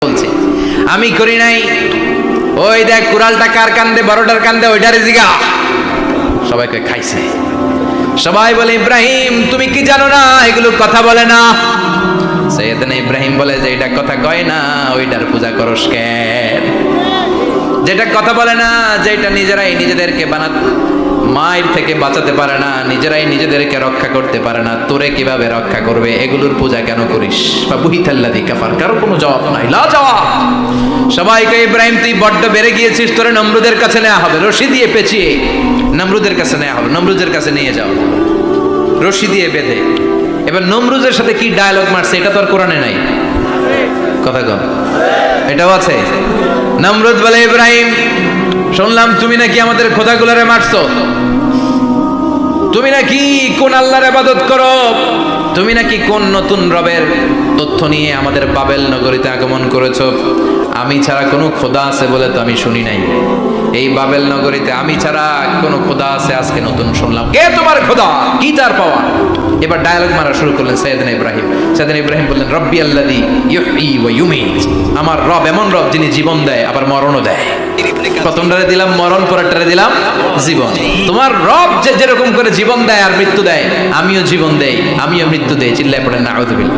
বলছে আমি করি নাই। ওই দেখ কুড়ালটা কার কান্দে, বড়টার কান্দে, ওইটারে জিগা। সবাইকে খাইছে। সবাই বলে ইব্রাহিম তুমি কি জানো না এগুলো কথা বলে না? সৈয়দনা ইব্রাহিম বলে যে এটা কথা কয় না, ওইটার পূজা করস কেন? যেটা কথা বলে না, যেটা নিজেরাই নিজেদেরকে মায়ের থেকে বাঁচাতে পারে না, নিজেরাই নিজেদেরকে রক্ষা করতে পারে না, তোরে কিভাবে রক্ষা করবে? এগুলোর পূজা কেন করিস? ফাবুহিতাল্লাযী কাফার। কারো কোনো জবাব নাই, লা জবাব। সবাইকে ইব্রাহিম তুই বড্ড বেড়ে গিয়েছিস, তোরে নমরুদের কাছে নেওয়া হবে, রশি দিয়ে পেঁচিয়ে নমরুদের কাছে নেওয়া হবে, নমরুদের কাছে নিয়ে যাও রশি দিয়ে বেঁধে। এবার নমরুদের সাথে কি ডায়লগ মারছে এটা তো আর কোরআনে নাই। কথা কম, এটাও আছে। নমরুদ বলে ইব্রাহিম শুনলাম তুমি নাকি আমাদের খোদাগুলারে মারছো, তুমি নাকি কোন আল্লাহর ইবাদত করো, তুমি নাকি কোন নতুন রবের তথ্য নিয়ে আমাদের বাবেল নগরীতে আগমন করেছো। আমি ছাড়া কোনো খোদা আছে বলে তো আমি শুনি নাই, এই বাবেল নগরীতে আমি ছাড়া কোনো খোদা আছে আজকে নতুন শুনলাম। কে তোমার খোদা, কি তার পাওয়া? এবার ডায়ালগ মারা শুরু করলেন সৈয়দনা ইব্রাহিম। সৈয়দনা ইব্রাহিম বললেন রব্বি আল্লাযী ইউহয়ী ওয়া ইউমীত, আমার রব এমন রব যিনি জীবন দেয় আবার মরণও দেয়। প্রথমটারে দিলাম মরণ, পরেরটারে দিলাম জীবন। তোমার রব যে যেরকম করে জীবন দেয় আর মৃত্যু দেয়, আমিও জীবন দেই, আমিও মৃত্যু দেই। চিল্লায় পড়েন নাউযুবিল্লাহ।